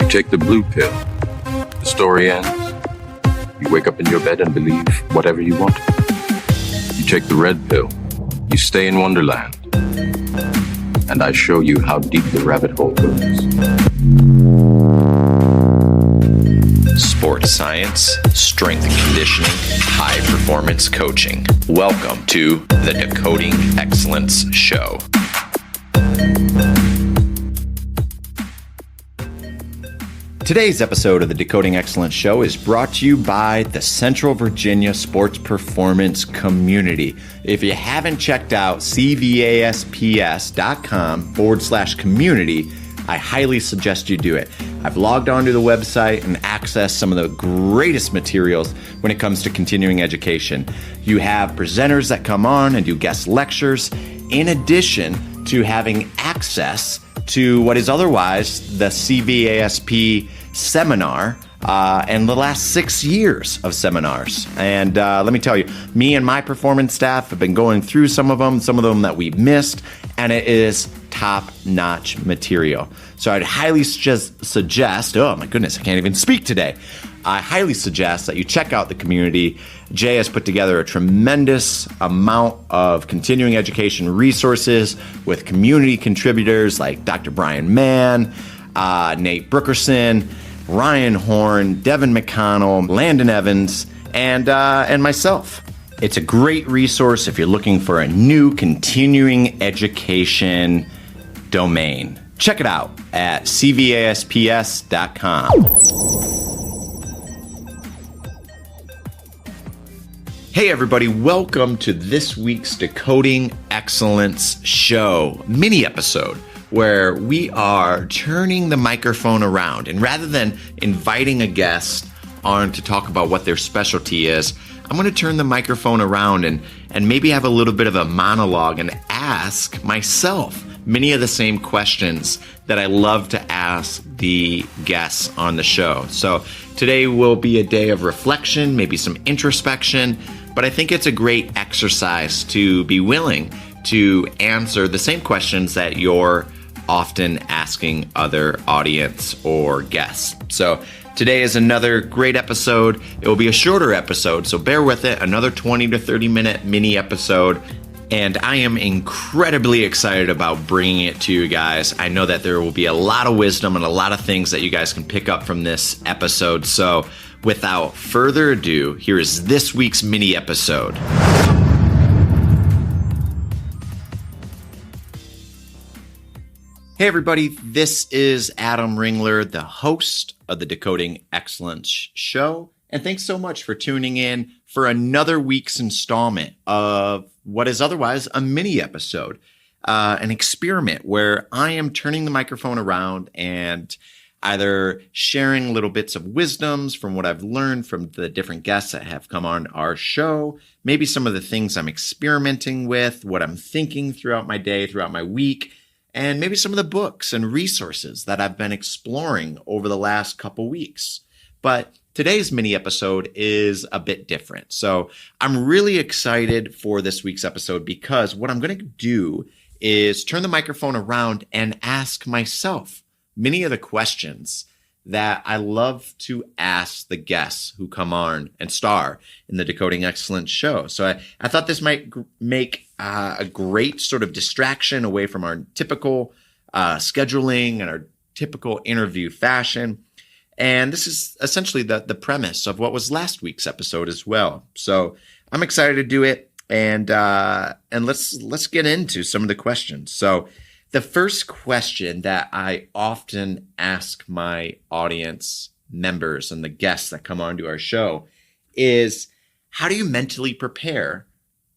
You take the blue pill. The story ends. You wake up in your bed and believe whatever you want. You take the red pill. You stay in Wonderland. And I show you how deep the rabbit hole goes. Sports science, strength and conditioning, high performance coaching. Welcome to the Decoding Excellence Show. Today's episode of the Decoding Excellence Show is brought to you by the Central Virginia Sports Performance Community. If you haven't checked out cvasps.com/community, I highly suggest you do it. I've logged onto the website and accessed some of the greatest materials when it comes to continuing education. You have presenters that come on and do guest lectures, in addition to having access to what is otherwise the CVASP seminar and the last 6 years of seminars. And let me tell you, me and my performance staff have been going through some of them that we've missed, and it is top-notch material. So I'd highly suggest, oh my goodness, I can't even speak today. I highly suggest that you check out the community. Jay has put together a tremendous amount of continuing education resources with community contributors like Dr. Brian Mann, Nate Brookerson, Ryan Horn, Devin McConnell, Landon Evans, and myself. It's a great resource if you're looking for a new continuing education domain. Check it out at cvasps.com. Hey everybody, welcome to this week's Decoding Excellence Show mini episode where we are turning the microphone around, and rather than inviting a guest on to talk about what their specialty is, I'm going to turn the microphone around and maybe have a little bit of a monologue and ask myself many of the same questions that I love to ask the guests on the show. So today will be a day of reflection, maybe some introspection, but I think it's a great exercise to be willing to answer the same questions that you're often asking other audience or guests. So today is another great episode. It will be a shorter episode, so bear with it. Another 20 to 30 minute mini episode. And I am incredibly excited about bringing it to you guys. I know that there will be a lot of wisdom and a lot of things that you guys can pick up from this episode. So without further ado, here is this week's mini episode. Hey everybody, this is Adam Ringler, the host of the Decoding Excellence Show. And thanks so much for tuning in for another week's installment of what is otherwise a mini episode, an experiment where I am turning the microphone around and either sharing little bits of wisdoms from what I've learned from the different guests that have come on our show, maybe some of the things I'm experimenting with, what I'm thinking throughout my day, throughout my week, and maybe some of the books and resources that I've been exploring over the last couple weeks. But today's mini episode is a bit different. So I'm really excited for this week's episode because what I'm going to do is turn the microphone around and ask myself many of the questions that I love to ask the guests who come on and star in the Decoding Excellence Show. So I thought this might make a great sort of distraction away from our typical scheduling and our typical interview fashion. And this is essentially the premise of what was last week's episode as well. So I'm excited to do it, and let's get into some of the questions. So the first question that I often ask my audience members and the guests that come onto our show is, how do you mentally prepare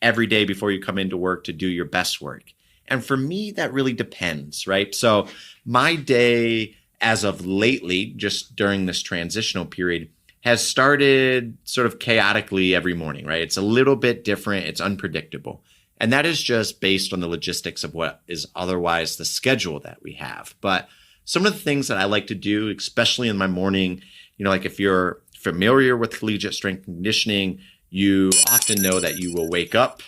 every day before you come into work to do your best work? And for me, that really depends, right? So my day, as of lately, just during this transitional period, has started sort of chaotically every morning, right? It's a little bit different. It's unpredictable. And that is just based on the logistics of what is otherwise the schedule that we have. But some of the things that I like to do, especially in my morning, like if you're familiar with collegiate strength conditioning, you often know that you will wake up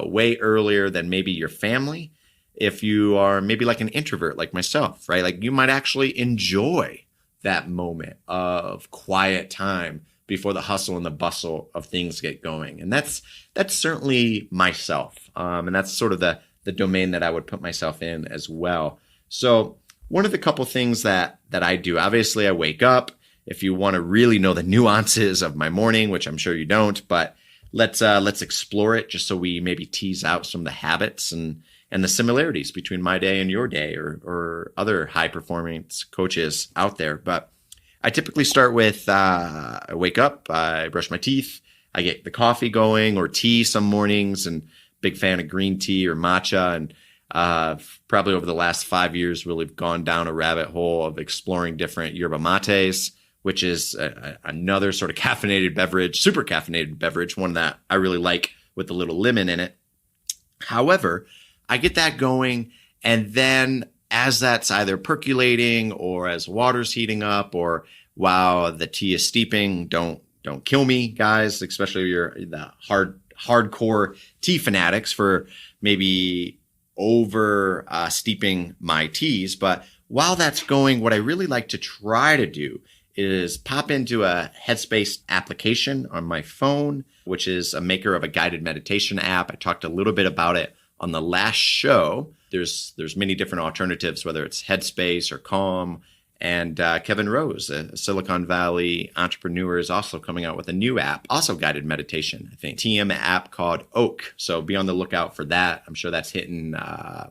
way earlier than maybe your family. If you are maybe like an introvert like myself, right? Like you might actually enjoy that moment of quiet time before the hustle and the bustle of things get going. And that's certainly myself. And that's sort of the domain that I would put myself in as well. So one of the couple things that I do, obviously I wake up. If you want to really know the nuances of my morning, which I'm sure you don't, but let's explore it just so we maybe tease out some of the habits and the similarities between my day and your day or other high performance coaches out there. But I typically start with, I wake up, I brush my teeth, I get the coffee going or tea some mornings, and big fan of green tea or matcha. And probably over the last 5 years, really gone down a rabbit hole of exploring different yerba mates, which is another sort of caffeinated beverage, super caffeinated beverage, one that I really like with a little lemon in it. However, I get that going, and then as that's either percolating or as water's heating up or while the tea is steeping, don't kill me, guys, especially if you're the hardcore tea fanatics for maybe over steeping my teas. But while that's going, what I really like to try to do is pop into a Headspace application on my phone, which is a maker of a guided meditation app. I talked a little bit about it on the last show. There's many different alternatives, whether it's Headspace or Calm. And Kevin Rose, a Silicon Valley entrepreneur, is also coming out with a new app, also guided meditation, I think, TM app called Oak. So be on the lookout for that. I'm sure that's hitting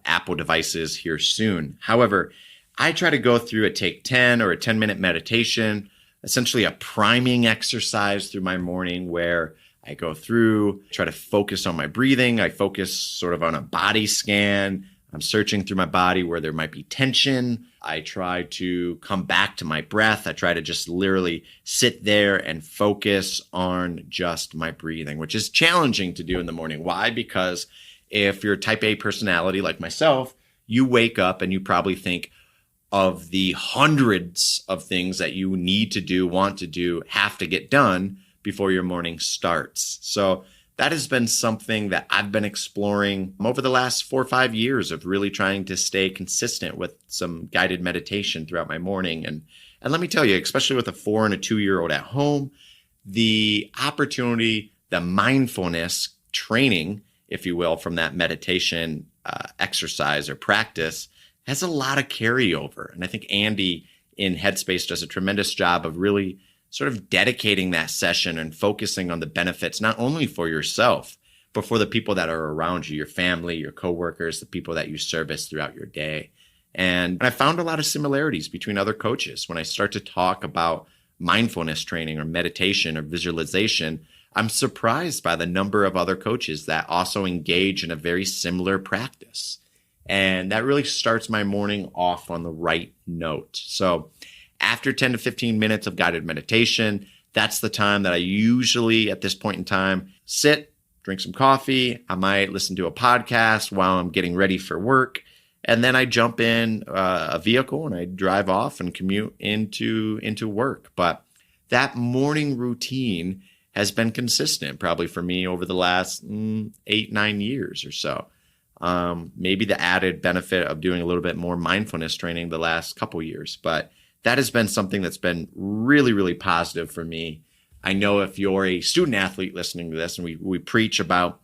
Apple devices here soon. However, I try to go through a take 10 or a 10-minute meditation, essentially a priming exercise through my morning where I go through, try to focus on my breathing. I focus sort of on a body scan. I'm searching through my body where there might be tension. I try to come back to my breath. I try to just literally sit there and focus on just my breathing, which is challenging to do in the morning. Why? Because if you're a type A personality like myself, you wake up and you probably think of the hundreds of things that you need to do, want to do, have to get done before your morning starts. So that has been something that I've been exploring over the last 4 or 5 years of really trying to stay consistent with some guided meditation throughout my morning. And let me tell you, especially with a 4 and a 2-year-old at home, the opportunity, the mindfulness training, if you will, from that meditation exercise or practice has a lot of carryover. And I think Andy in Headspace does a tremendous job of really sort of dedicating that session and focusing on the benefits, not only for yourself, but for the people that are around you, your family, your coworkers, the people that you service throughout your day. And I found a lot of similarities between other coaches. When I start to talk about mindfulness training or meditation or visualization, I'm surprised by the number of other coaches that also engage in a very similar practice. And that really starts my morning off on the right note. So after 10 to 15 minutes of guided meditation, that's the time that I usually, at this point in time, sit, drink some coffee. I might listen to a podcast while I'm getting ready for work. And then I jump in a vehicle and I drive off and commute into work. But that morning routine has been consistent probably for me over the last 8-9 years or so. Maybe the added benefit of doing a little bit more mindfulness training the last couple years. But that has been something that's been really, really positive for me. I know if you're a student athlete listening to this, and we preach about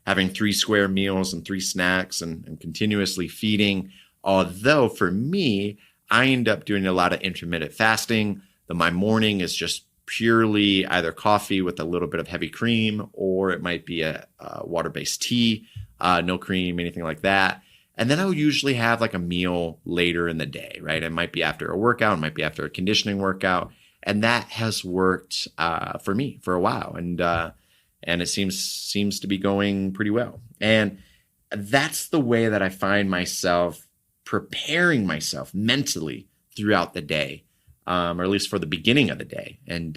having 3 square meals and 3 snacks and continuously feeding, although for me, I end up doing a lot of intermittent fasting. My morning is just purely either coffee with a little bit of heavy cream, or it might be a water-based tea, no cream, anything like that. And then I'll usually have like a meal later in the day, right? It might be after a workout, it might be after a conditioning workout. And that has worked for me for a while. And it seems to be going pretty well. And that's the way that I find myself preparing myself mentally throughout the day, or at least for the beginning of the day. And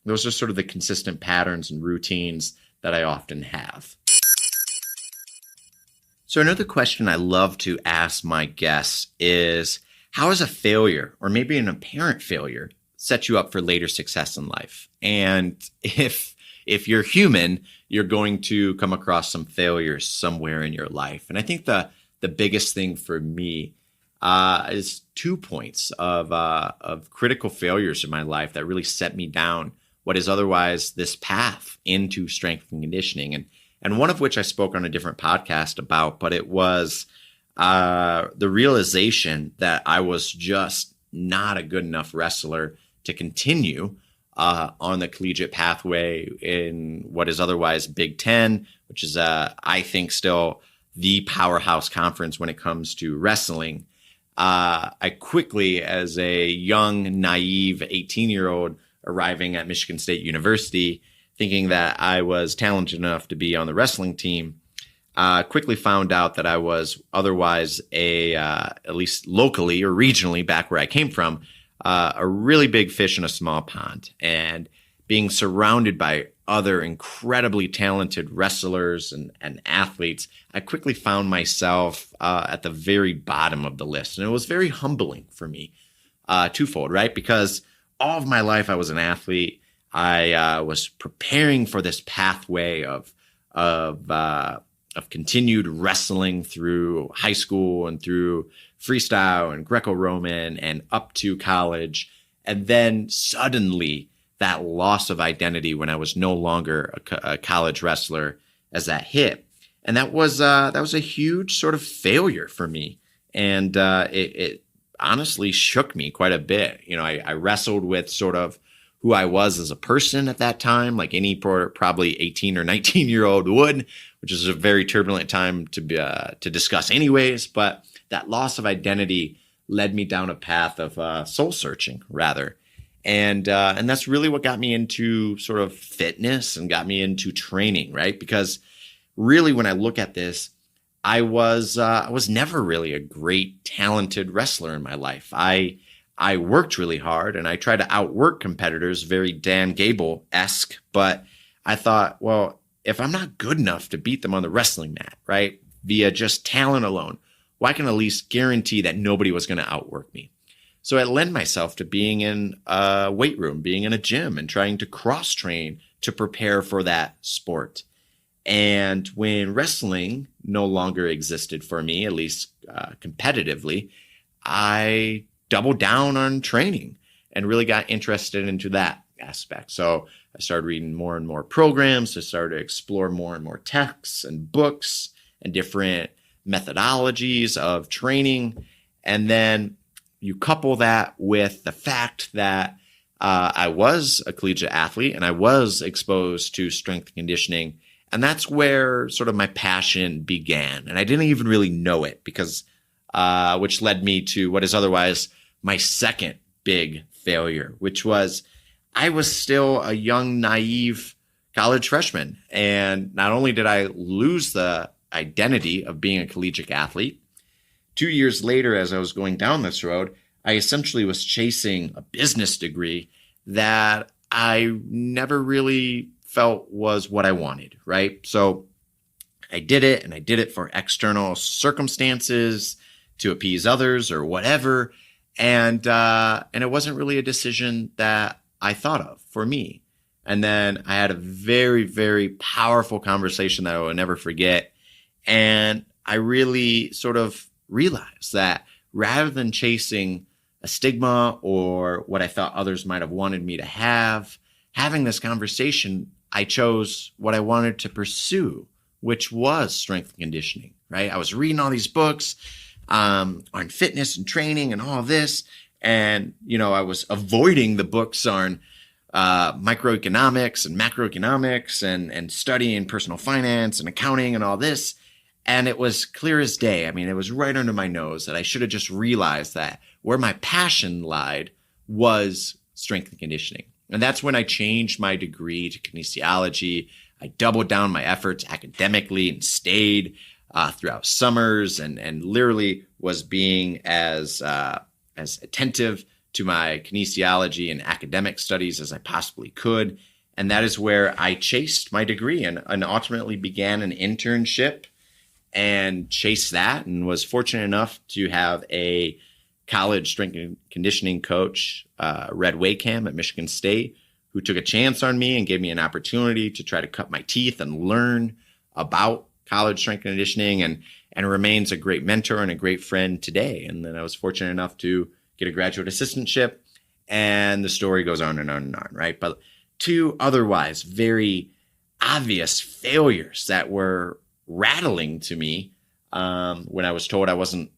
those are sort of the consistent patterns and routines that I often have. So another question I love to ask my guests is, how has a failure or maybe an apparent failure set you up for later success in life? And if you're human, you're going to come across some failures somewhere in your life. And I think the biggest thing for me is 2 points of critical failures in my life that really set me down what is otherwise this path into strength and conditioning. And one of which I spoke on a different podcast about, but it was the realization that I was just not a good enough wrestler to continue on the collegiate pathway in what is otherwise Big Ten, which is, I think, still the powerhouse conference when it comes to wrestling. I quickly, as a young, naive 18-year-old arriving at Michigan State University, thinking that I was talented enough to be on the wrestling team, quickly found out that I was otherwise at least locally or regionally, back where I came from, a really big fish in a small pond. And being surrounded by other incredibly talented wrestlers and athletes, I quickly found myself at the very bottom of the list. And it was very humbling for me, twofold, right? Because all of my life I was an athlete. I was preparing for this pathway of continued wrestling through high school and through freestyle and Greco-Roman and up to college. And then suddenly that loss of identity when I was no longer a college wrestler as that hit. And that was a huge sort of failure for me. And it honestly shook me quite a bit. You know, I wrestled with sort of who I was as a person at that time, like any probably 18 or 19-year-old would, which is a very turbulent time to discuss anyways. But that loss of identity led me down a path of soul searching, rather. And that's really what got me into sort of fitness and got me into training, right? Because really, when I look at this, I was never really a great, talented wrestler in my life. I worked really hard and I tried to outwork competitors, very Dan Gable-esque, but I thought, well, if I'm not good enough to beat them on the wrestling mat, right, via just talent alone, well, I can at least guarantee that nobody was going to outwork me. So I lent myself to being in a weight room, being in a gym, and trying to cross-train to prepare for that sport. And when wrestling no longer existed for me, at least competitively, I doubled down on training and really got interested into that aspect. So I started reading more and more programs. I started to explore more and more texts and books and different methodologies of training. And then you couple that with the fact that I was a collegiate athlete and I was exposed to strength and conditioning. And that's where sort of my passion began. And I didn't even really know it because, which led me to what is otherwise my second big failure, which was I was still a young, naive college freshman. And not only did I lose the identity of being a collegiate athlete, 2 years later, as I was going down this road, I essentially was chasing a business degree that I never really felt was what I wanted, right? So I did it, and I did it for external circumstances to appease others or whatever. And it wasn't really a decision that I thought of for me. And then I had a very, very powerful conversation that I will never forget. And I really sort of realized that rather than chasing a stigma or what I thought others might have wanted me to have, having this conversation, I chose what I wanted to pursue, which was strength and conditioning, right? I was reading all these books on fitness and training and all this. And, you know, I was avoiding the books on microeconomics and macroeconomics and studying personal finance and accounting and all this. And it was clear as day. I mean, it was right under my nose that I should have just realized that where my passion lied was strength and conditioning. And that's when I changed my degree to kinesiology. I doubled down my efforts academically and stayed throughout summers and literally was being as attentive to my kinesiology and academic studies as I possibly could. And that is where I chased my degree and ultimately began an internship and chased that, and was fortunate enough to have a college strength and conditioning coach, Red Wakeham at Michigan State, who took a chance on me and gave me an opportunity to try to cut my teeth and learn about college strength and conditioning. and remains a great mentor and a great friend today. And then I was fortunate enough to get a graduate assistantship, and the story goes on and on and on, right? But two otherwise very obvious failures that were rattling to me when I was told I wasn't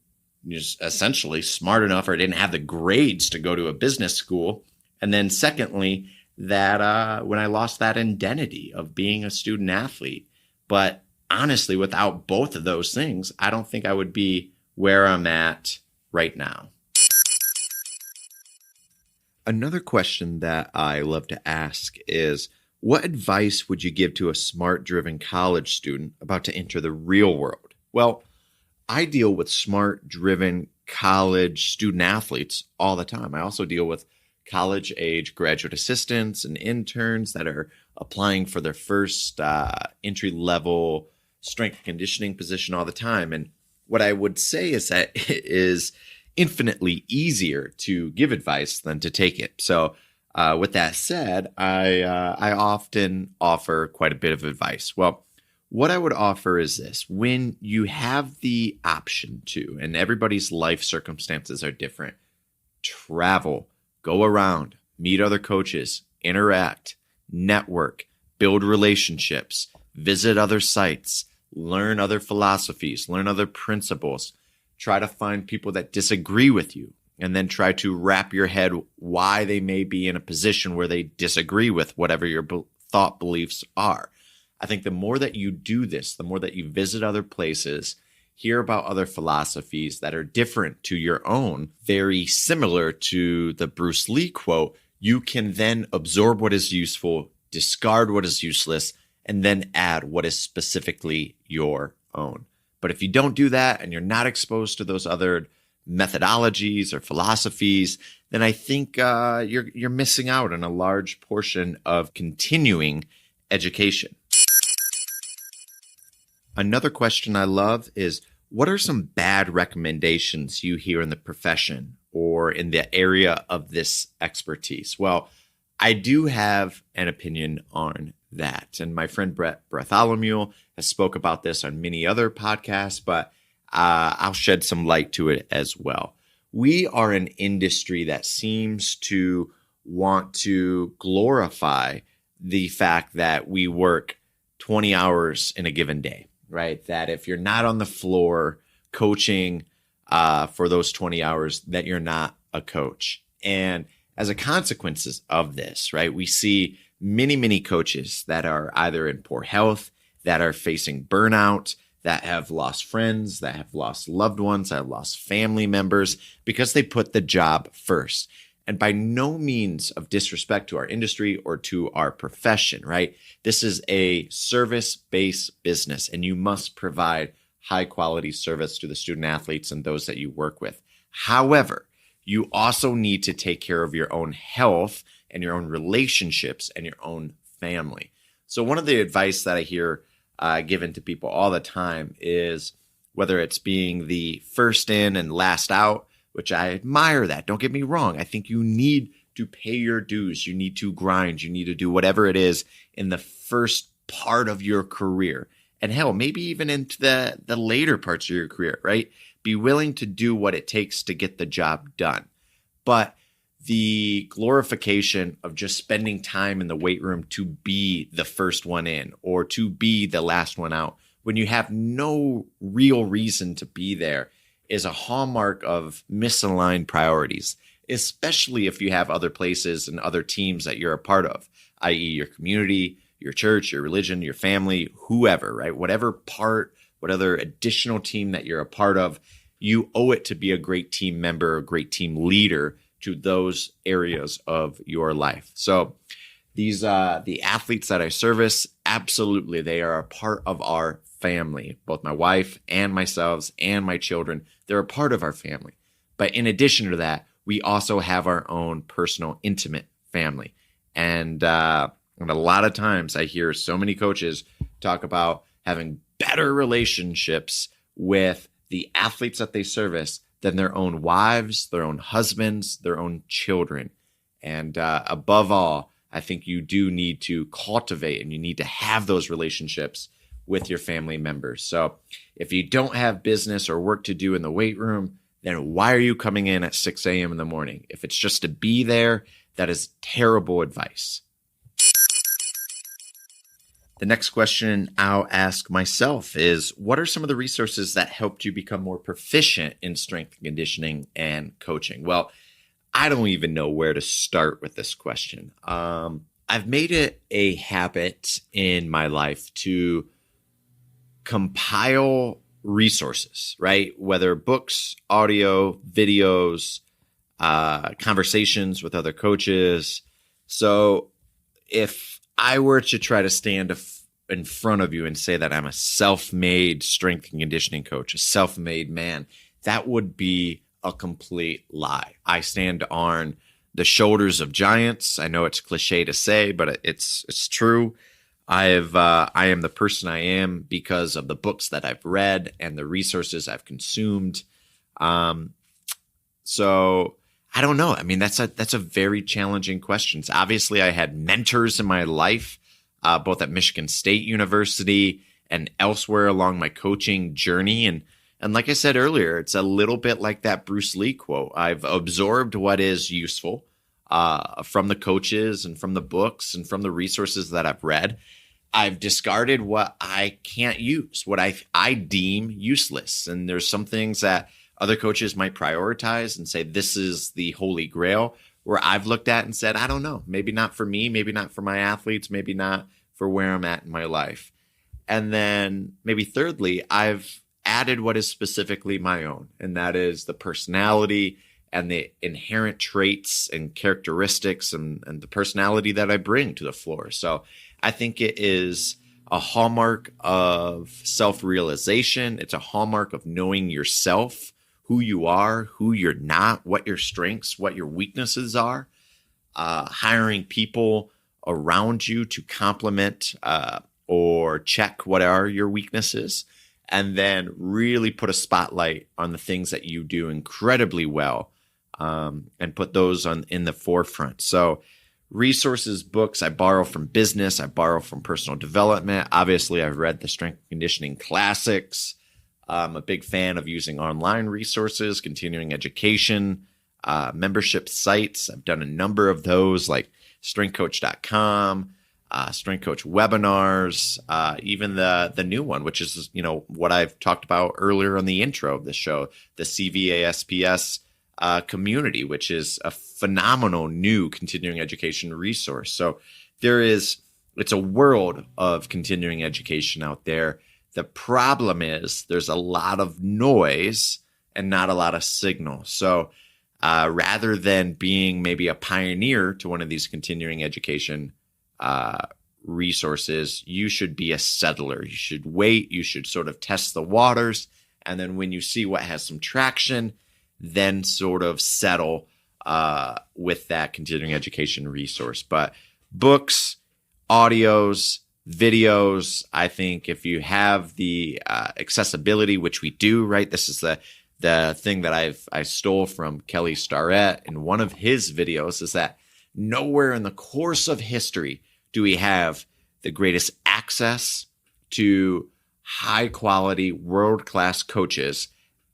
just essentially smart enough or didn't have the grades to go to a business school. And then secondly, that when I lost that identity of being a student athlete. But honestly, without both of those things, I don't think I would be where I'm at right now. Another question that I love to ask is, what advice would you give to a smart-driven college student about to enter the real world? Well, I deal with smart-driven college student athletes all the time. I also deal with college-age graduate assistants and interns that are applying for their first entry-level strength and conditioning position all the time. And what I would say is that it is infinitely easier to give advice than to take it. So with that said, I often offer quite a bit of advice. Well, what I would offer is this: when you have the option to, and everybody's life circumstances are different, travel, go around, meet other coaches, interact, network, build relationships, visit other sites, learn other philosophies, learn other principles, try to find people that disagree with you, and then try to wrap your head why they may be in a position where they disagree with whatever your thought beliefs are. I think the more that you do this, the more that you visit other places, hear about other philosophies that are different to your own, very similar to the Bruce Lee quote, you can then absorb what is useful, discard what is useless, and then add what is specifically your own. But if you don't do that and you're not exposed to those other methodologies or philosophies, then I think you're missing out on a large portion of continuing education. Another question I love is, what are some bad recommendations you hear in the profession or in the area of this expertise? Well, I do have an opinion on that. And my friend Brett Bartholomew has spoke about this on many other podcasts, but I'll shed some light to it as well. We are an industry that seems to want to glorify the fact that we work 20 hours in a given day, right? That if you're not on the floor coaching for those 20 hours, that you're not a coach. And as a consequence of this, right, we see many coaches that are either in poor health, that are facing burnout, that have lost friends, that have lost loved ones, that have lost family members because they put the job first. And by no means of disrespect to our industry or to our profession, right? This is a service-based business, and you must provide high-quality service to the student athletes and those that you work with. However, you also need to take care of your own health and your own relationships and your own family. So one of the advice that I hear given to people all the time is, whether it's being the first in and last out, which I admire that. Don't get me wrong. I think you need to pay your dues. You need to grind. You need to do whatever it is in the first part of your career. And hell, maybe even into the later parts of your career, right? Be willing to do what it takes to get the job done. But the glorification of just spending time in the weight room to be the first one in or to be the last one out, when you have no real reason to be there, is a hallmark of misaligned priorities, especially if you have other places and other teams that you're a part of, i.e. your community, your church, your religion, your family, whoever, right? Whatever part, whatever additional team that you're a part of, you owe it to be a great team member, a great team leader to those areas of your life. So these the athletes that I service, absolutely, they are a part of our family. Both my wife and myself and my children, they're a part of our family. But in addition to that, we also have our own personal, intimate family. And a lot of times I hear so many coaches talk about having better relationships with the athletes that they service than their own wives, their own husbands, their own children. And above all, I think you do need to cultivate and you need to have those relationships with your family members. So if you don't have business or work to do in the weight room, then why are you coming in at 6 a.m. in the morning? If it's just to be there, that is terrible advice. The next question I'll ask myself is, what are some of the resources that helped you become more proficient in strength and conditioning and coaching? Well, I don't even know where to start with this question. I've made it a habit in my life to compile resources, right? Whether books, audio, videos, conversations with other coaches. So if I were to try to stand in front of you and say that I'm a self-made strength and conditioning coach, a self-made man, that would be a complete lie. I stand on the shoulders of giants. I know it's cliche to say, but it's true. I am the person I am because of the books that I've read and the resources I've consumed. So I don't know. I mean, that's a very challenging question. Obviously, I had mentors in my life, both at Michigan State University and elsewhere along my coaching journey. And like I said earlier, it's a little bit like that Bruce Lee quote. I've absorbed what is useful from the coaches and from the books and from the resources that I've read. I've discarded what I can't use, what I deem useless. And there's some things that other coaches might prioritize and say, this is the holy grail, where I've looked at and said, I don't know, maybe not for me, maybe not for my athletes, maybe not for where I'm at in my life. And then maybe thirdly, I've added what is specifically my own, and that is the personality and the inherent traits and characteristics and the personality that I bring to the floor. So I think it is a hallmark of self-realization. It's a hallmark of knowing yourself, who you are, who you're not, what your strengths, what your weaknesses are, hiring people around you to complement or check what are your weaknesses, and then really put a spotlight on the things that you do incredibly well, and put those in the forefront. So resources, books, I borrow from business, I borrow from personal development. Obviously, I've read the strength and conditioning classics. I'm a big fan of using online resources, continuing education, membership sites. I've done a number of those like strengthcoach.com, strength coach webinars, even the new one, which is, what I've talked about earlier on the intro of the show, the CVASPS community, which is a phenomenal new continuing education resource. So it's a world of continuing education out there. The problem is there's a lot of noise and not a lot of signal. So rather than being maybe a pioneer to one of these continuing education resources, you should be a settler. You should wait. You should sort of test the waters. And then when you see what has some traction, then sort of settle with that continuing education resource. But books, audios, videos, I think if you have the accessibility, which we do, right? This is the thing that I stole from Kelly Starrett in one of his videos, is that nowhere in the course of history do we have the greatest access to high quality, world-class coaches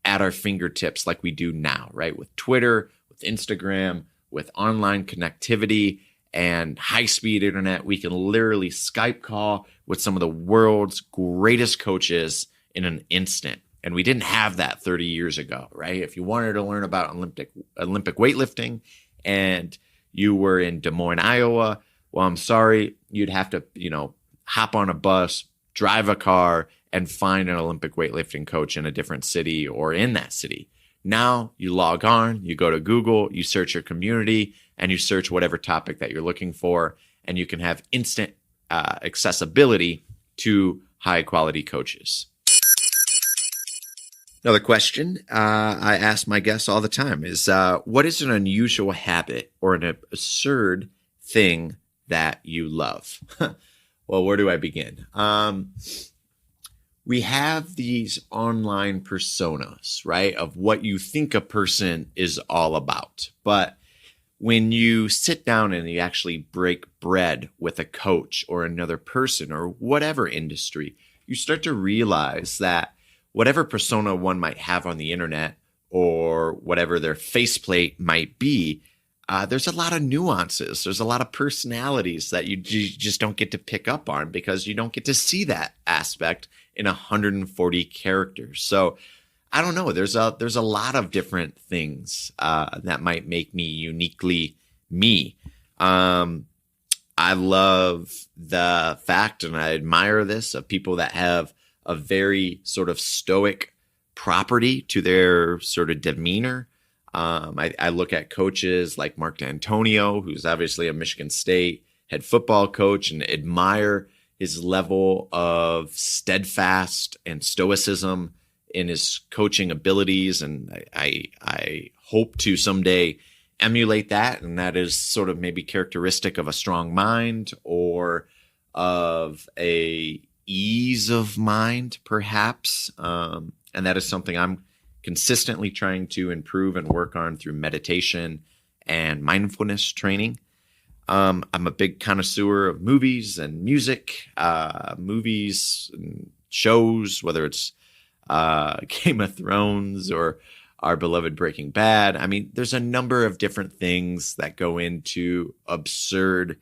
at our fingertips like we do now, right? With Twitter, with Instagram, with online connectivity and high-speed internet, we can literally Skype call with some of the world's greatest coaches in an instant. And we didn't have that 30 years ago, right? If you wanted to learn about Olympic weightlifting and you were in Des Moines, Iowa, well, I'm sorry, you'd have to, hop on a bus, drive a car, and find an Olympic weightlifting coach in a different city or in that city. Now you log on, you go to Google, you search your community, and you search whatever topic that you're looking for, and you can have instant accessibility to high quality coaches. Another question I ask my guests all the time is, what is an unusual habit or an absurd thing that you love? Well, where do I begin? We have these online personas, right, of what you think a person is all about. But when you sit down and you actually break bread with a coach or another person or whatever industry, you start to realize that whatever persona one might have on the internet or whatever their faceplate might be, there's a lot of nuances. There's a lot of personalities that you just don't get to pick up on because you don't get to see that aspect in 140 characters. So I don't know. There's a lot of different things that might make me uniquely me. I love the fact, and I admire this, of people that have a very sort of stoic property to their sort of demeanor. I look at coaches like Mark D'Antonio, who's obviously a Michigan State head football coach, and admire his level of steadfast and stoicism in his coaching abilities. And I hope to someday emulate that. And that is sort of maybe characteristic of a strong mind or of a ease of mind, perhaps. And that is something I'm consistently trying to improve and work on through meditation and mindfulness training. I'm a big connoisseur of movies and music, movies and shows, whether it's Game of Thrones or our beloved Breaking Bad. I mean, there's a number of different things that go into absurd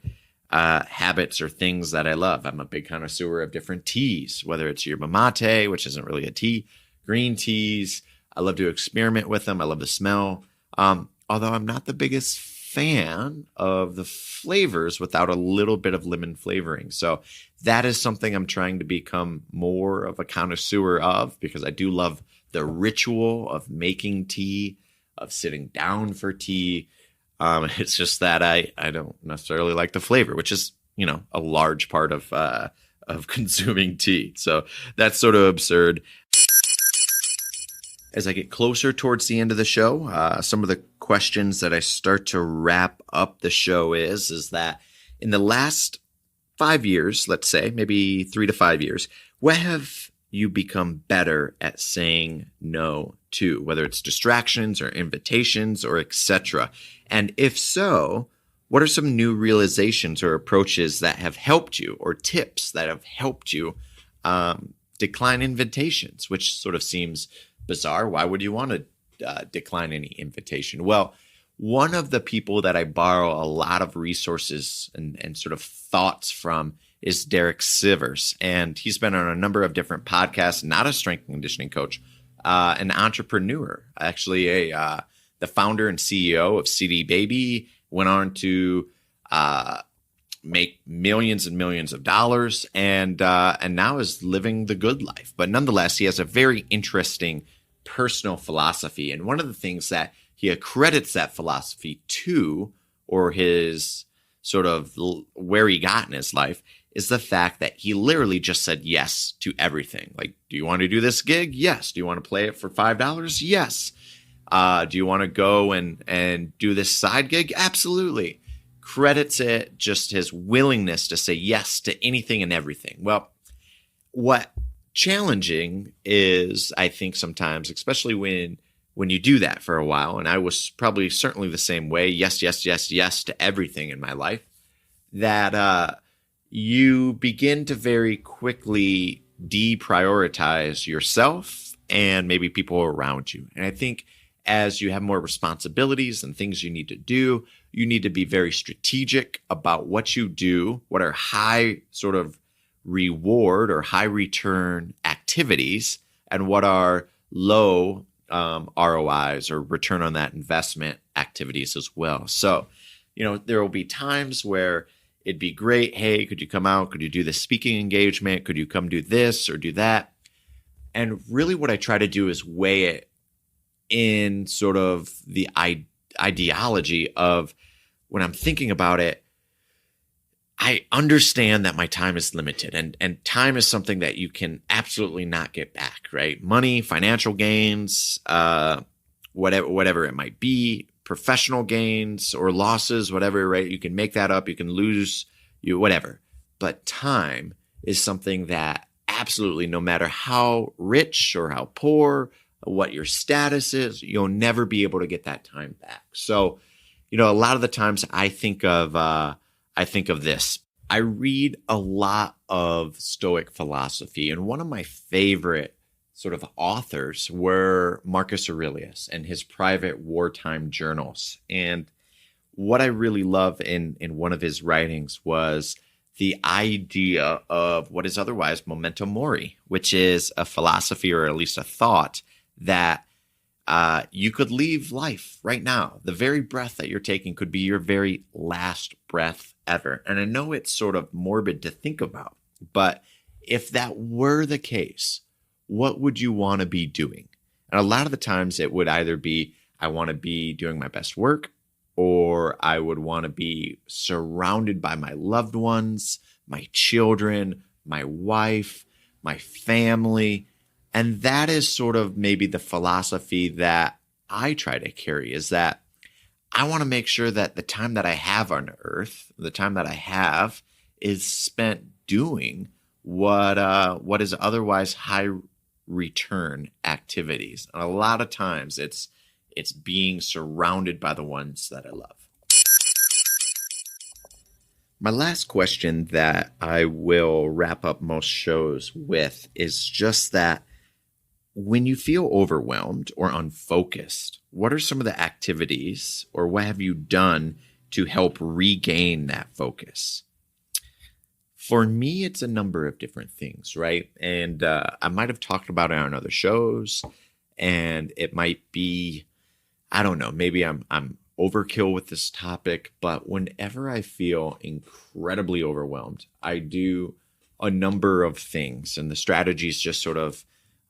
habits or things that I love. I'm a big connoisseur of different teas, whether it's yerba mate, which isn't really a tea, green teas. I love to experiment with them. I love the smell. Although I'm not the biggest fan of the flavors without a little bit of lemon flavoring. So that is something I'm trying to become more of a connoisseur of, because I do love the ritual of making tea, of sitting down for tea. It's just that I don't necessarily like the flavor, which is, a large part of consuming tea. So that's sort of absurd. As I get closer towards the end of the show, some of the questions that I start to wrap up the show is that in the last 5 years, let's say, maybe 3 to 5 years, what have you become better at saying no to, whether it's distractions or invitations or etc.? And if so, what are some new realizations or approaches that have helped you, or tips that have helped you decline invitations, which sort of seems bizarre. Why would you want to decline any invitation? Well, one of the people that I borrow a lot of resources and sort of thoughts from is Derek Sivers. And he's been on a number of different podcasts, not a strength and conditioning coach, an entrepreneur, actually the founder and CEO of CD Baby, went on to make millions and millions of dollars and now is living the good life. But nonetheless, he has a very interesting personal philosophy. And one of the things that he accredits that philosophy to, or his sort of where he got in his life, is the fact that he literally just said yes to everything. Like, do you want to do this gig? Yes. Do you want to play it for $5? Yes. Do you want to go and do this side gig? Absolutely. Credits it just his willingness to say yes to anything and everything. Well, what challenging is, I think sometimes, especially when you do that for a while, and I was probably certainly the same way, yes, yes, yes, yes to everything in my life, that you begin to very quickly deprioritize yourself and maybe people around you. And I think as you have more responsibilities and things you need to do, you need to be very strategic about what you do, what are high sort of reward or high return activities, and what are low ROIs or return on that investment activities as well. So, there will be times where it'd be great. Hey, could you come out? Could you do this speaking engagement? Could you come do this or do that? And really what I try to do is weigh it in sort of the ideology of, when I'm thinking about it, I understand that my time is limited, and time is something that you can absolutely not get back, right? Money, financial gains, whatever it might be, professional gains or losses, whatever, right? You can make that up, you can lose, whatever. But time is something that absolutely, no matter how rich or how poor, what your status is, you'll never be able to get that time back. So, a lot of the times I think of this. I read a lot of Stoic philosophy, and one of my favorite sort of authors were Marcus Aurelius and his private wartime journals. And what I really love in one of his writings was the idea of what is otherwise memento mori, which is a philosophy, or at least a thought, that you could leave life right now. The very breath that you're taking could be your very last breath ever. And I know it's sort of morbid to think about, but if that were the case, what would you want to be doing? And a lot of the times it would either be, I want to be doing my best work, or I would want to be surrounded by my loved ones, my children, my wife, my family. And that is sort of maybe the philosophy that I try to carry, is that I want to make sure that the time that I have on earth, the time that I have, is spent doing what is otherwise high return activities. And a lot of times it's being surrounded by the ones that I love. My last question that I will wrap up most shows with is just that when you feel overwhelmed or unfocused, what are some of the activities, or what have you done to help regain that focus? For me, it's a number of different things, right? And I might have talked about it on other shows, and it might be, I don't know, maybe I'm overkill with this topic, but whenever I feel incredibly overwhelmed, I do a number of things, and the strategies just sort of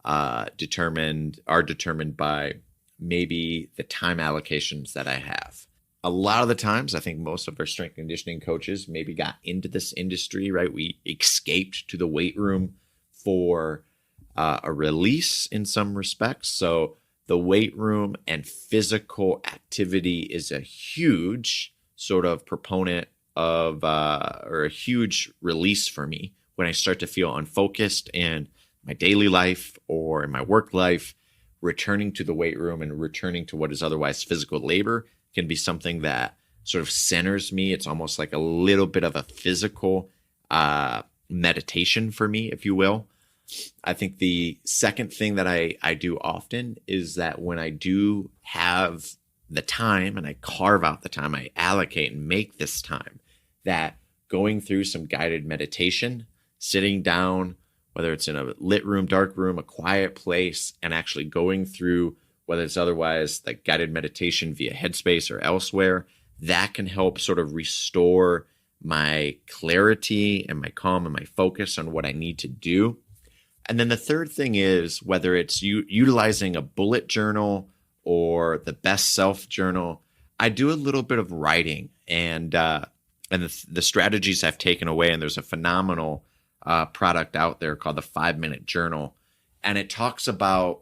are determined by maybe the time allocations that I have. A lot of the times, I think most of our strength conditioning coaches maybe got into this industry, right? We escaped to the weight room for a release in some respects. So the weight room and physical activity is a huge sort of proponent of, or a huge release for me when I start to feel unfocused in my daily life or in my work life. Returning to the weight room and returning to what is otherwise physical labor can be something that sort of centers me. It's almost like a little bit of a physical meditation for me, if you will. I think the second thing that I do often is that when I do have the time and I carve out the time, I allocate and make this time, that going through some guided meditation, sitting down, whether it's in a lit room, dark room, a quiet place, and actually going through, whether it's otherwise like guided meditation via Headspace or elsewhere, that can help sort of restore my clarity and my calm and my focus on what I need to do. And then the third thing is, whether it's utilizing a bullet journal or the best self journal, I do a little bit of writing, and the strategies I've taken away. And there's a phenomenal product out there called the 5-Minute Journal, and it talks about,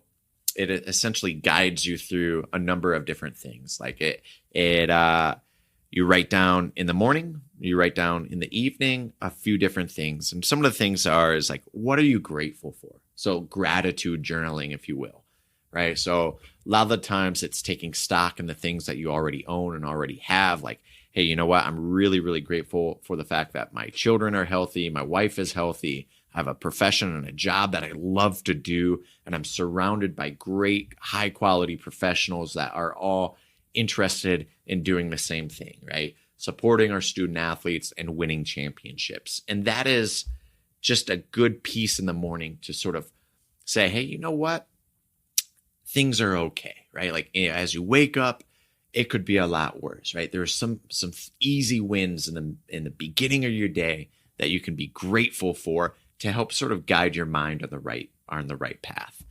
it essentially guides you through a number of different things. Like you write down in the morning, you write down in the evening, a few different things. And some of the things is like, what are you grateful for? So gratitude journaling, if you will, right? So a lot of the times it's taking stock in the things that you already own and already have. Like, hey, you know what? I'm really, really grateful for the fact that my children are healthy. My wife is healthy. I have a profession and a job that I love to do. And I'm surrounded by great, high quality professionals that are all interested in doing the same thing, right? Supporting our student athletes and winning championships. And that is just a good piece in the morning to sort of say, hey, you know what? Things are okay, right? Like, as you wake up, it could be a lot worse, right? There are some easy wins in the beginning of your day that you can be grateful for to help sort of guide your mind on the right path.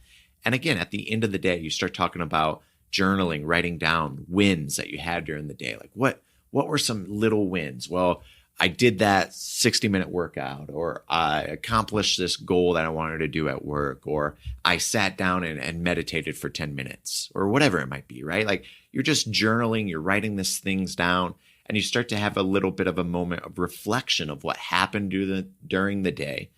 And again, at the end of the day, you start talking about journaling, writing down wins that you had during the day. Like, what were some little wins? Well, I did that 60-minute workout, or I accomplished this goal that I wanted to do at work, or I sat down and meditated for 10 minutes, or whatever it might be, right? Like, you're just journaling, you're writing these things down, and you start to have a little bit of a moment of reflection of what happened during the day.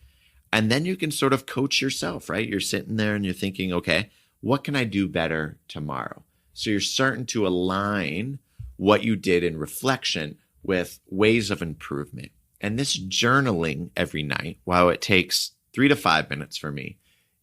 And then you can sort of coach yourself, right? You're sitting there and you're thinking, okay, what can I do better tomorrow? So you're starting to align what you did in reflection with ways of improvement. And this journaling every night, while it takes 3 to 5 minutes for me,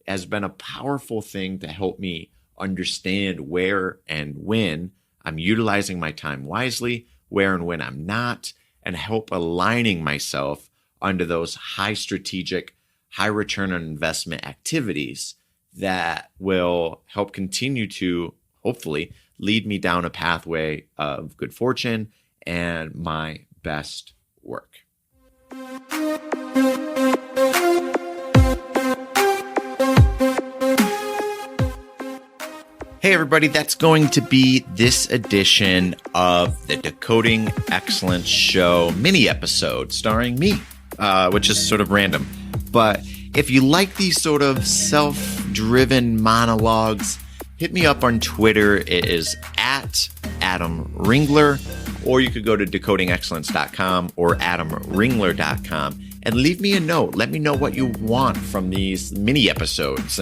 has been a powerful thing to help me understand where and when I'm utilizing my time wisely, where and when I'm not, and help aligning myself under those high strategic, high return on investment activities that will help continue to hopefully lead me down a pathway of good fortune and my best work. Hey everybody, that's going to be this edition of the Decoding Excellence Show mini episode starring me, which is sort of random. But if you like these sort of self-driven monologues, hit me up on Twitter. It is at Adam Ringler, or you could go to decodingexcellence.com or adamringler.com and leave me a note. Let me know what you want from these mini episodes,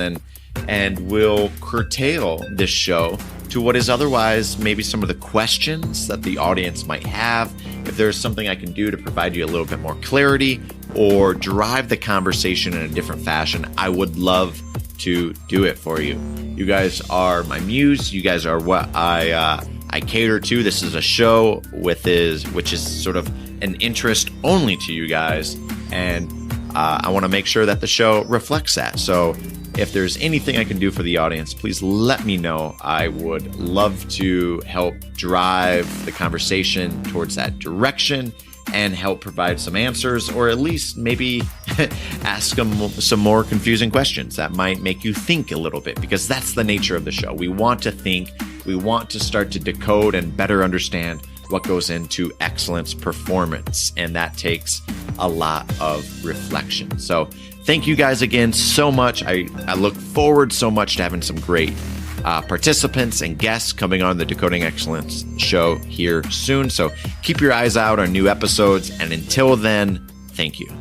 and we'll curtail this show to what is otherwise maybe some of the questions that the audience might have. If there's something I can do to provide you a little bit more clarity or drive the conversation in a different fashion, I would love to do it for you. You guys are my muse. You guys are what I cater to. This is a show which is sort of an interest only to you guys, and I want to make sure that the show reflects that. So if there's anything I can do for the audience, please let me know. I would love to help drive the conversation towards that direction and help provide some answers, or at least maybe ask them some more confusing questions that might make you think a little bit, because that's the nature of the show. We want to think, we want to start to decode and better understand what goes into excellence performance, and that takes a lot of reflection. So thank you guys again so much. I look forward so much to having some great participants and guests coming on the Decoding Excellence Show here soon. So keep your eyes out on new episodes. And until then, thank you.